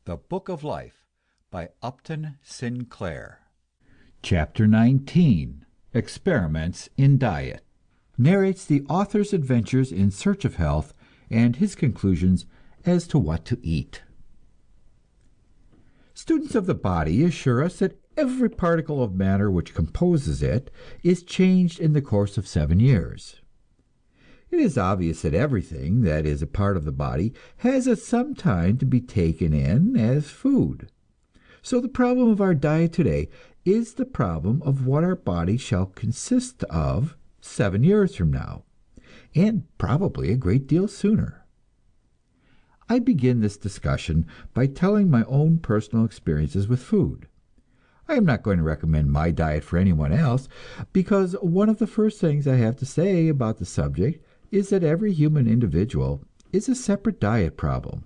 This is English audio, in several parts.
The Book of Life by Upton Sinclair. Chapter 19. Experiments in Diet. Narrates the author's adventures in search of health and his conclusions as to what to eat. Students of the body assure us that every particle of matter which composes it is changed in the course of 7 years. It is obvious that everything that is a part of the body has at some time to be taken in as food. So the problem of our diet today is the problem of what our body shall consist of 7 years from now, and probably a great deal sooner. I begin this discussion by telling my own personal experiences with food. I am not going to recommend my diet for anyone else, because one of the first things I have to say about the subject is that every human individual is a separate diet problem.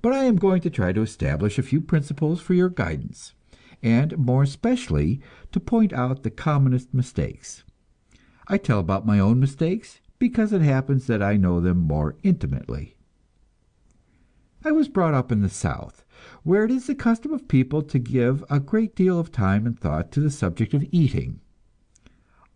But I am going to try to establish a few principles for your guidance, and more especially to point out the commonest mistakes. I tell about my own mistakes because it happens that I know them more intimately. I was brought up in the South, where it is the custom of people to give a great deal of time and thought to the subject of eating.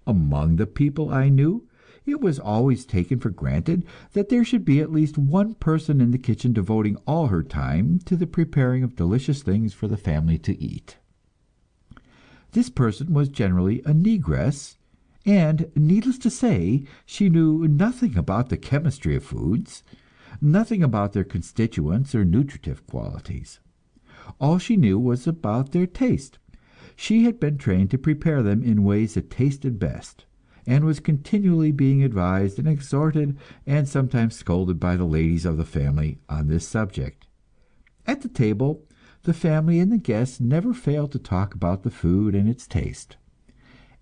Among the people I knew, it was always taken for granted that there should be at least one person in the kitchen devoting all her time to the preparing of delicious things for the family to eat. This person was generally a negress, and needless to say, she knew nothing about the chemistry of foods, nothing about their constituents or nutritive qualities. All she knew was about their taste. She had been trained to prepare them in ways that tasted best, and was continually being advised and exhorted and sometimes scolded by the ladies of the family on this subject. At the table, the family and the guests never failed to talk about the food and its taste.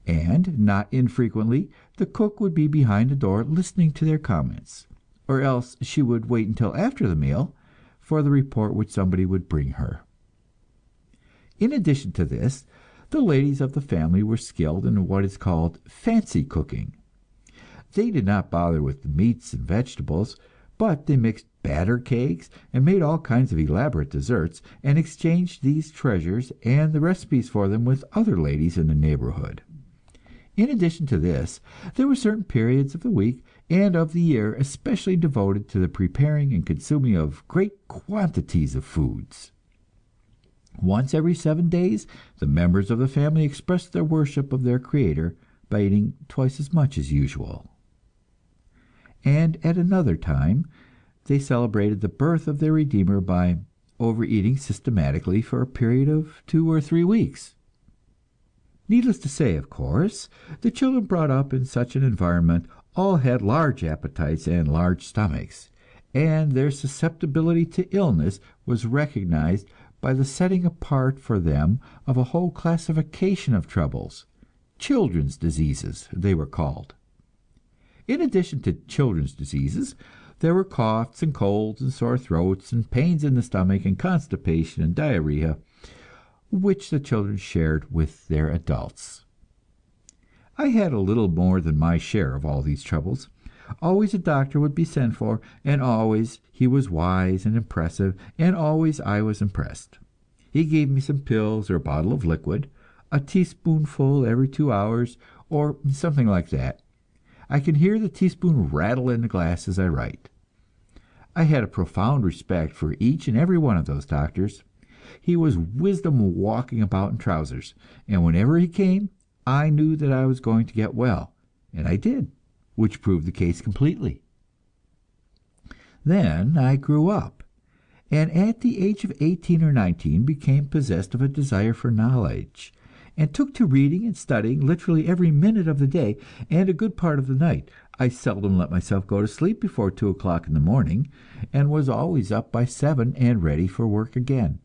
And not infrequently the cook would be behind the door listening to their comments, or else she would wait until after the meal for the report which somebody would bring her. In addition to this, the ladies of the family were skilled in what is called fancy cooking. They did not bother with the meats and vegetables, but they mixed batter cakes and made all kinds of elaborate desserts, and exchanged these treasures and the recipes for them with other ladies in the neighborhood. In addition to this, there were certain periods of the week and of the year especially devoted to the preparing and consuming of great quantities of foods. Once every 7 days, the members of the family expressed their worship of their Creator by eating twice as much as usual. And at another time, they celebrated the birth of their Redeemer by overeating systematically for a period of 2 or 3 weeks. Needless to say, of course, the children brought up in such an environment all had large appetites and large stomachs, and their susceptibility to illness was recognized by the setting apart for them of a whole classification of troubles. Children's diseases, they were called. In addition to children's diseases, there were coughs and colds and sore throats and pains in the stomach and constipation and diarrhea, which the children shared with their adults. I had a little more than my share of all these troubles. Always a doctor would be sent for, and always he was wise and impressive, and always I was impressed. He gave me some pills or a bottle of liquid, a teaspoonful every 2 hours, or something like that. I can hear the teaspoon rattle in the glass as I write. I had a profound respect for each and every one of those doctors. He was wisdom walking about in trousers, and whenever he came, I knew that I was going to get well, and I did, which proved the case completely. Then I grew up, and at the age of 18 or 19 became possessed of a desire for knowledge, and took to reading and studying literally every minute of the day and a good part of the night. I seldom let myself go to sleep before 2 o'clock in the morning, and was always up by 7 and ready for work again.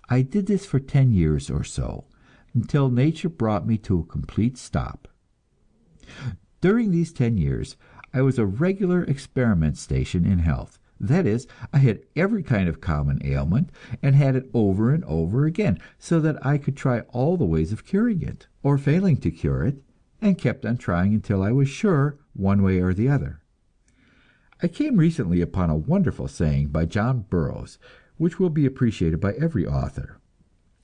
I did this for 10 years or so, until nature brought me to a complete stop. During these 10 years, I was a regular experiment station in health. That is, I had every kind of common ailment, and had it over and over again, so that I could try all the ways of curing it, or failing to cure it, and kept on trying until I was sure one way or the other. I came recently upon a wonderful saying by John Burroughs, which will be appreciated by every author.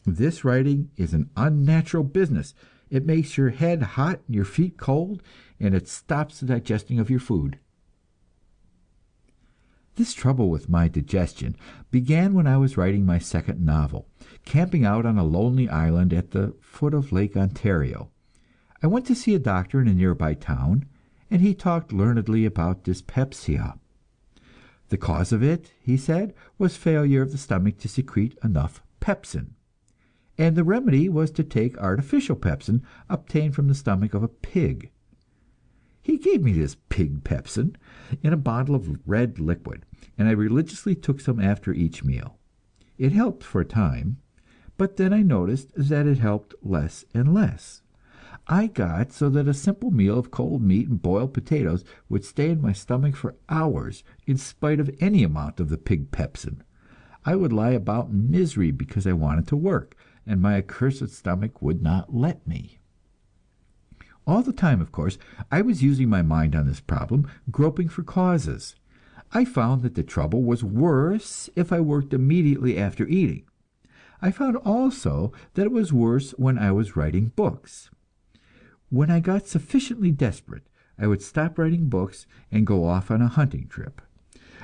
This writing is an unnatural business. It makes your head hot and your feet cold, and it stops the digesting of your food. This trouble with my digestion began when I was writing my second novel, camping out on a lonely island at the foot of Lake Ontario. I went to see a doctor in a nearby town, and he talked learnedly about dyspepsia. The cause of it, he said, was failure of the stomach to secrete enough pepsin, and the remedy was to take artificial pepsin obtained from the stomach of a pig. He gave me this pig pepsin in a bottle of red liquid, and I religiously took some after each meal. It helped for a time, but then I noticed that it helped less and less. I got so that a simple meal of cold meat and boiled potatoes would stay in my stomach for hours, in spite of any amount of the pig pepsin. I would lie about in misery because I wanted to work, and my accursed stomach would not let me. All the time, of course, I was using my mind on this problem, groping for causes. I found that the trouble was worse if I worked immediately after eating. I found also that it was worse when I was writing books. When I got sufficiently desperate, I would stop writing books and go off on a hunting trip.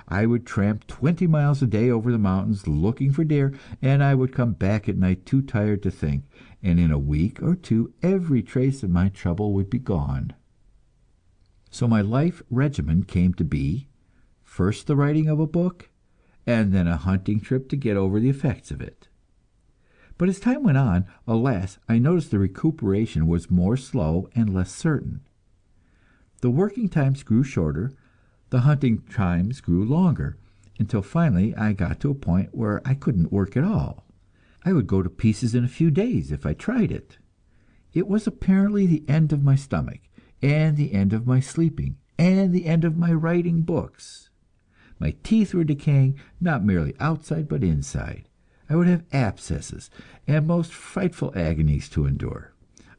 I would tramp 20 miles a day over the mountains looking for deer, and I would come back at night too tired to think, and in a week or two every trace of my trouble would be gone. So my life regimen came to be: first the writing of a book, and then a hunting trip to get over the effects of it. But as time went on, alas, I noticed the recuperation was more slow and less certain. The working times grew shorter, the hunting times grew longer, until finally I got to a point where I couldn't work at all. I would go to pieces in a few days if I tried it. It was apparently the end of my stomach, and the end of my sleeping, and the end of my writing books. My teeth were decaying, not merely outside but inside. I would have abscesses and most frightful agonies to endure.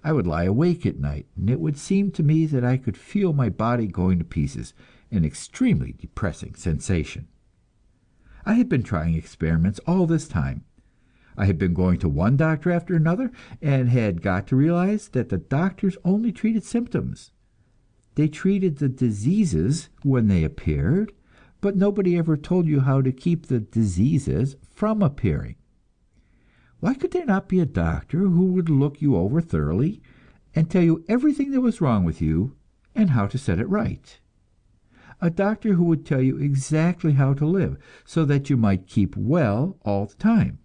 I would lie awake at night, and it would seem to me that I could feel my body going to pieces, an extremely depressing sensation. I had been trying experiments all this time. I had been going to one doctor after another, and had got to realize that the doctors only treated symptoms. They treated the diseases when they appeared, but nobody ever told you how to keep the diseases from appearing. Why could there not be a doctor who would look you over thoroughly and tell you everything that was wrong with you and how to set it right? A doctor who would tell you exactly how to live, so that you might keep well all the time.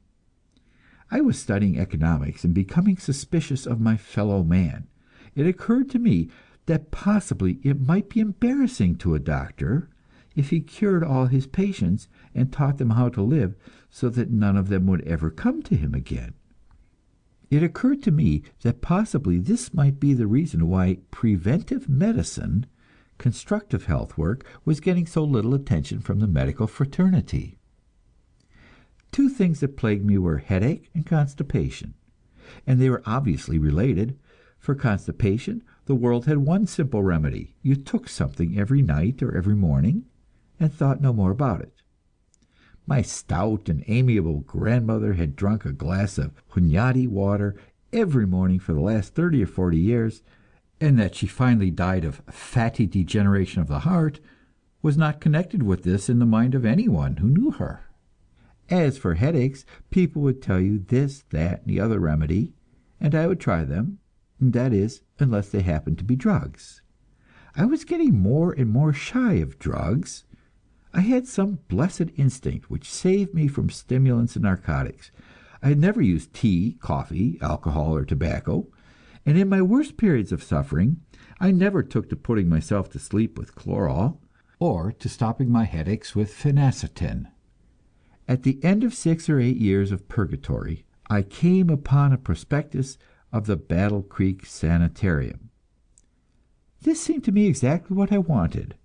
I was studying economics and becoming suspicious of my fellow man. It occurred to me that possibly it might be embarrassing to a doctor if he cured all his patients and taught them how to live, so that none of them would ever come to him again. It occurred to me that possibly this might be the reason why preventive medicine, constructive health work, was getting so little attention from the medical fraternity. Two things that plagued me were headache and constipation, and they were obviously related. For constipation, the world had one simple remedy: you took something every night or every morning, and thought no more about it. My stout and amiable grandmother had drunk a glass of Hunyadi water every morning for the last 30 or 40 years, and that she finally died of fatty degeneration of the heart was not connected with this in the mind of anyone who knew her. As for headaches, people would tell you this, that, and the other remedy, and I would try them, that is, unless they happened to be drugs. I was getting more and more shy of drugs. I had some blessed instinct which saved me from stimulants and narcotics. I had never used tea, coffee, alcohol, or tobacco, and in my worst periods of suffering, I never took to putting myself to sleep with chloral, or to stopping my headaches with phenacetin. At the end of 6 or 8 years of purgatory, I came upon a prospectus of the Battle Creek Sanitarium. This seemed to me exactly what I wanted.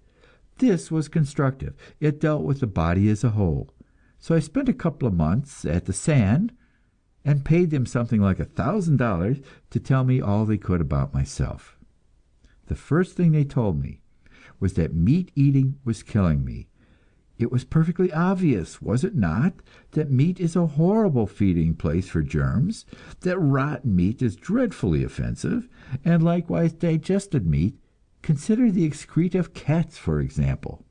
This was constructive; it dealt with the body as a whole. So I spent a couple of months at the San, and paid them something like $1,000 to tell me all they could about myself. The first thing they told me was that meat eating was killing me. It was perfectly obvious, was it not, that meat is a horrible feeding place for germs, that rotten meat is dreadfully offensive, and likewise digested meat. Consider the excreta of cats, for example.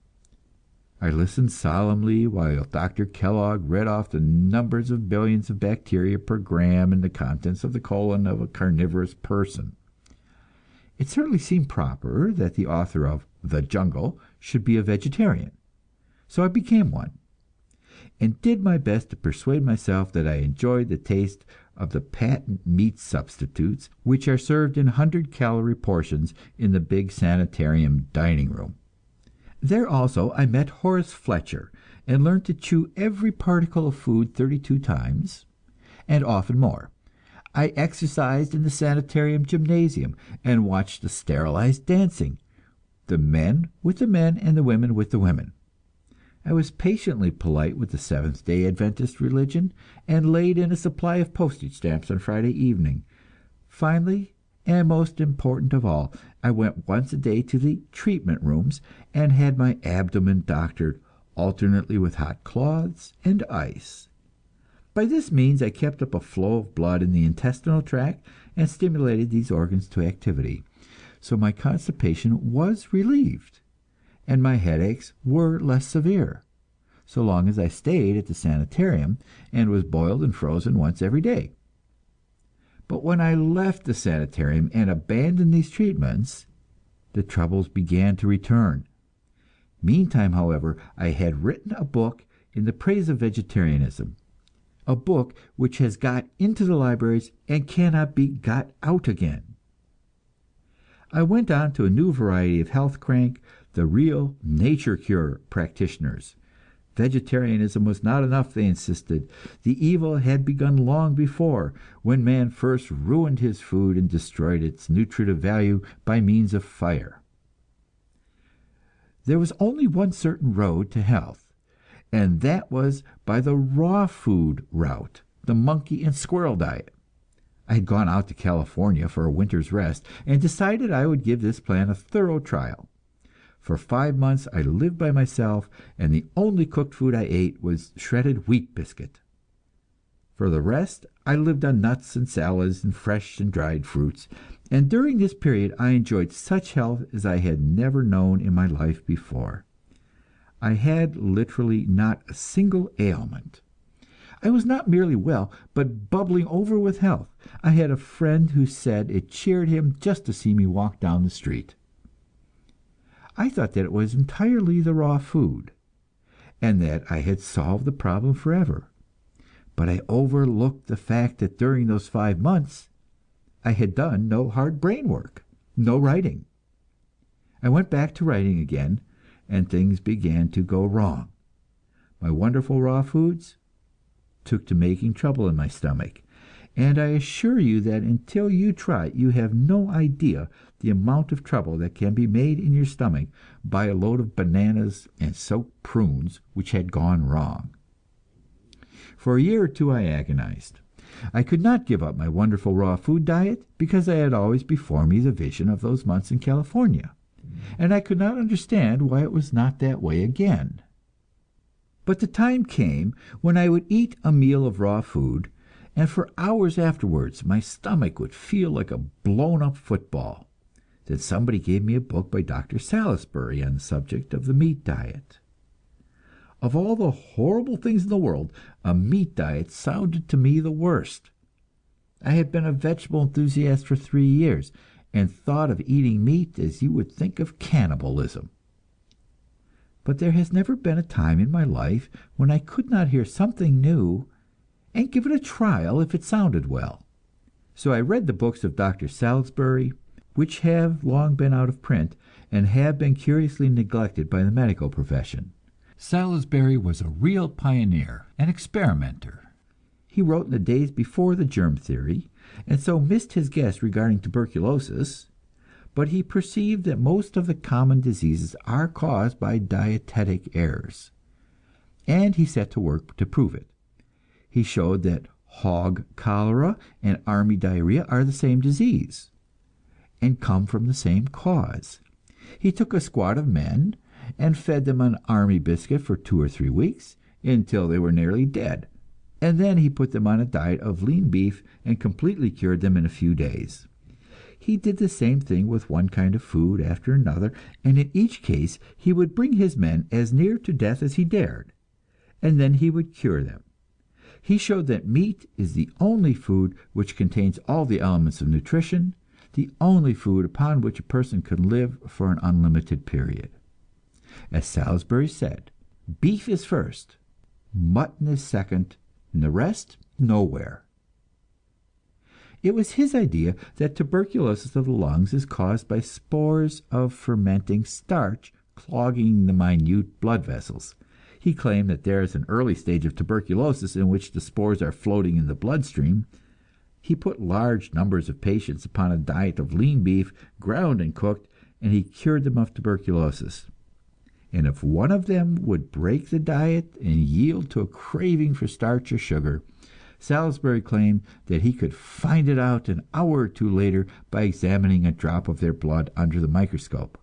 I listened solemnly while Dr. Kellogg read off the numbers of billions of bacteria per gram in the contents of the colon of a carnivorous person. It certainly seemed proper that the author of "The Jungle" should be a vegetarian, so I became one, and did my best to persuade myself that I enjoyed the taste of the patent meat substitutes which are served in 100-calorie portions in the big sanitarium dining room. There also I met Horace Fletcher, and learned to chew every particle of food 32 times, and often more. I exercised in the sanitarium gymnasium, and watched the sterilized dancing, the men with the men and the women with the women. I was patiently polite with the Seventh-day Adventist religion, and laid in a supply of postage stamps on Friday evening. Finally, and most important of all, I went once a day to the treatment rooms, and had my abdomen doctored alternately with hot cloths and ice. By this means I kept up a flow of blood in the intestinal tract, and stimulated these organs to activity, so my constipation was relieved, and my headaches were less severe, so long as I stayed at the sanitarium, and was boiled and frozen once every day. But when I left the sanitarium and abandoned these treatments, the troubles began to return. Meantime, however, I had written a book in the praise of vegetarianism, a book which has got into the libraries and cannot be got out again. I went on to a new variety of health crank, the real nature cure practitioners. Vegetarianism was not enough, they insisted. The evil had begun long before, when man first ruined his food and destroyed its nutritive value by means of fire. There was only one certain road to health, and that was by the raw food route, the monkey and squirrel diet. I had gone out to California for a winter's rest, and decided I would give this plan a thorough trial. For 5 months I lived by myself, and the only cooked food I ate was shredded wheat biscuit. For the rest, I lived on nuts and salads and fresh and dried fruits, and during this period I enjoyed such health as I had never known in my life before. I had literally not a single ailment. I was not merely well, but bubbling over with health. I had a friend who said it cheered him just to see me walk down the street. I thought that it was entirely the raw food, and that I had solved the problem forever. But I overlooked the fact that during those 5 months I had done no hard brain work, no writing. I went back to writing again, and things began to go wrong. My wonderful raw foods took to making trouble in my stomach, and I assure you that until you try it, you have no idea the amount of trouble that can be made in your stomach by a load of bananas and soaked prunes which had gone wrong. For a year or two I agonized. I could not give up my wonderful raw food diet, because I had always before me the vision of those months in California, and I could not understand why it was not that way again. But the time came when I would eat a meal of raw food, and for hours afterwards my stomach would feel like a blown-up football. Then somebody gave me a book by Dr. Salisbury on the subject of the meat diet. Of all the horrible things in the world, a meat diet sounded to me the worst. I had been a vegetable enthusiast for 3 years, and thought of eating meat as you would think of cannibalism. But there has never been a time in my life when I could not hear something new and give it a trial if it sounded well. So I read the books of Dr. Salisbury, which have long been out of print, and have been curiously neglected by the medical profession. Salisbury was a real pioneer, an experimenter. He wrote in the days before the germ theory, and so missed his guess regarding tuberculosis, but he perceived that most of the common diseases are caused by dietetic errors, and he set to work to prove it. He showed that hog cholera and army diarrhea are the same disease, and come from the same cause. He took a squad of men, and fed them an army biscuit for 2 or 3 weeks, until they were nearly dead, and then he put them on a diet of lean beef and completely cured them in a few days. He did the same thing with one kind of food after another, and in each case he would bring his men as near to death as he dared, and then he would cure them. He showed that meat is the only food which contains all the elements of nutrition, the only food upon which a person can live for an unlimited period. As Salisbury said, beef is first, mutton is second, and the rest nowhere. It was his idea that tuberculosis of the lungs is caused by spores of fermenting starch clogging the minute blood vessels. He claimed that there is an early stage of tuberculosis in which the spores are floating in the bloodstream. He put large numbers of patients upon a diet of lean beef, ground and cooked, and he cured them of tuberculosis. And if one of them would break the diet and yield to a craving for starch or sugar, Salisbury claimed that he could find it out an hour or two later by examining a drop of their blood under the microscope.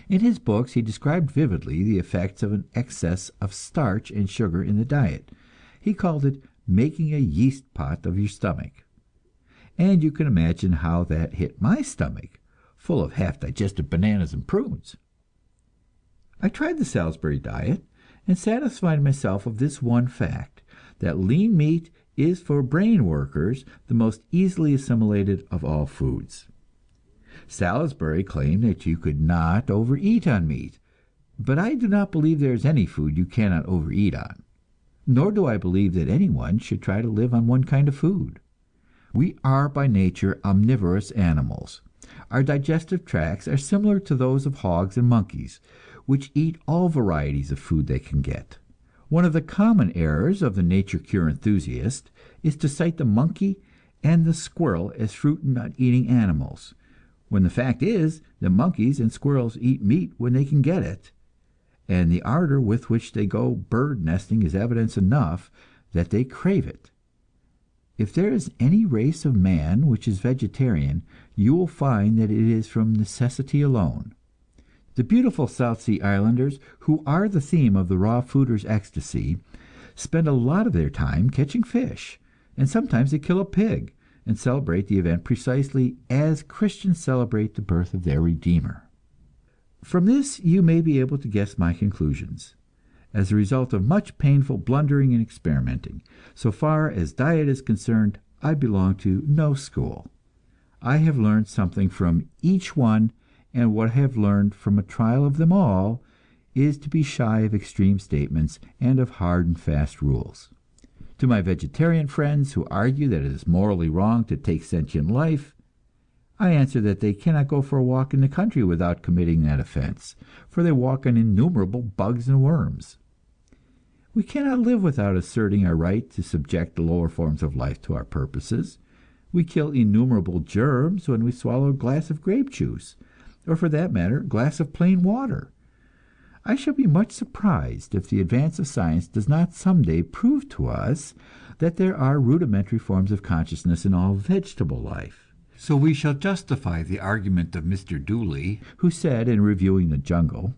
In his books he described vividly the effects of an excess of starch and sugar in the diet. He called it making a yeast pot of your stomach. And you can imagine how that hit my stomach, full of half-digested bananas and prunes. I tried the Salisbury diet and satisfied myself of this one fact, that lean meat is for brain workers the most easily assimilated of all foods. Salisbury claimed that you could not overeat on meat, but I do not believe there is any food you cannot overeat on. Nor do I believe that anyone should try to live on one kind of food. We are by nature omnivorous animals. Our digestive tracts are similar to those of hogs and monkeys, which eat all varieties of food they can get. One of the common errors of the nature cure enthusiast is to cite the monkey and the squirrel as fruit and nut-eating animals, when the fact is that monkeys and squirrels eat meat when they can get it, and the ardor with which they go bird nesting is evidence enough that they crave it. If there is any race of man which is vegetarian, you will find that it is from necessity alone. The beautiful South Sea Islanders, who are the theme of the raw fooders' ecstasy, spend a lot of their time catching fish, and sometimes they kill a pig, and celebrate the event precisely as Christians celebrate the birth of their Redeemer. From this you may be able to guess my conclusions, as a result of much painful blundering and experimenting. So far as diet is concerned, I belong to no school. I have learned something from each one, and what I have learned from a trial of them all is to be shy of extreme statements and of hard and fast rules. To my vegetarian friends who argue that it is morally wrong to take sentient life, I answer that they cannot go for a walk in the country without committing that offense, for they walk on innumerable bugs and worms. We cannot live without asserting our right to subject the lower forms of life to our purposes. We kill innumerable germs when we swallow a glass of grape juice, or for that matter, a glass of plain water. I shall be much surprised if the advance of science does not someday prove to us that there are rudimentary forms of consciousness in all vegetable life. So we shall justify the argument of Mr. Dooley, who said in reviewing The Jungle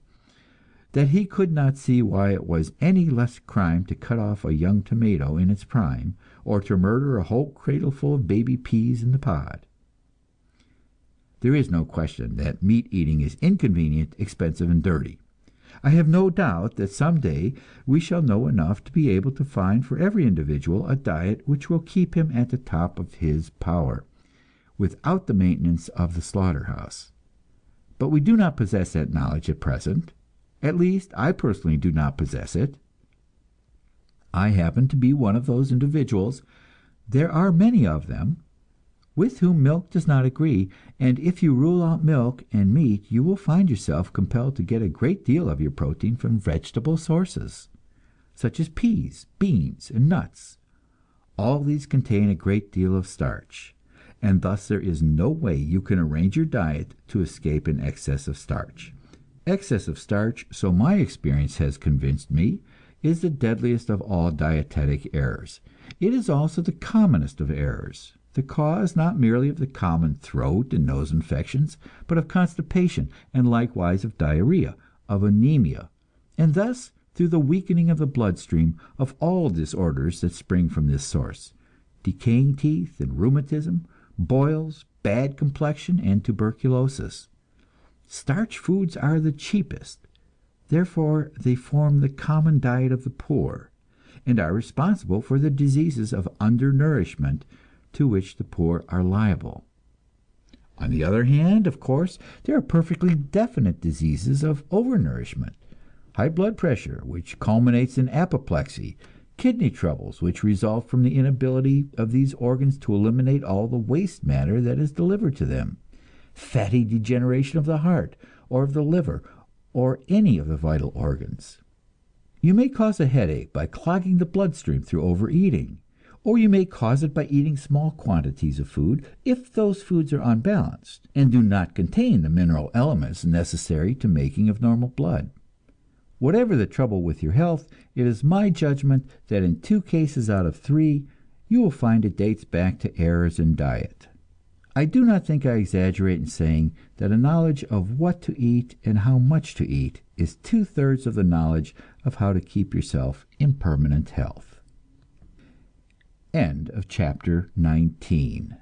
that he could not see why it was any less crime to cut off a young tomato in its prime, or to murder a whole cradleful of baby peas in the pod. There is no question that meat eating is inconvenient, expensive, and dirty. I have no doubt that some day we shall know enough to be able to find for every individual a diet which will keep him at the top of his power, without the maintenance of the slaughterhouse. But we do not possess that knowledge at present. At least, I personally do not possess it. I happen to be one of those individuals, there are many of them, with whom milk does not agree, and if you rule out milk and meat, you will find yourself compelled to get a great deal of your protein from vegetable sources, such as peas, beans, and nuts. All these contain a great deal of starch, and thus there is no way you can arrange your diet to escape an excess of starch. Excess of starch, so my experience has convinced me, is the deadliest of all dietetic errors. It is also the commonest of errors. the cause not merely of the common throat and nose infections, but of constipation, and likewise of diarrhea, of anemia, and thus, through the weakening of the bloodstream, of all disorders that spring from this source: decaying teeth and rheumatism, boils, bad complexion, and tuberculosis. Starch foods are the cheapest, therefore they form the common diet of the poor, and are responsible for the diseases of undernourishment to which the poor are liable. On the other hand, of course, there are perfectly definite diseases of overnourishment: high blood pressure, which culminates in apoplexy; kidney troubles, which result from the inability of these organs to eliminate all the waste matter that is delivered to them; fatty degeneration of the heart, or of the liver, or any of the vital organs. You may cause a headache by clogging the bloodstream through overeating, or you may cause it by eating small quantities of food, if those foods are unbalanced, and do not contain the mineral elements necessary to making of normal blood. Whatever the trouble with your health, it is my judgment that in 2 cases out of 3 you will find it dates back to errors in diet. I do not think I exaggerate in saying that a knowledge of what to eat and how much to eat is 2/3 of the knowledge of how to keep yourself in permanent health. End of chapter 19.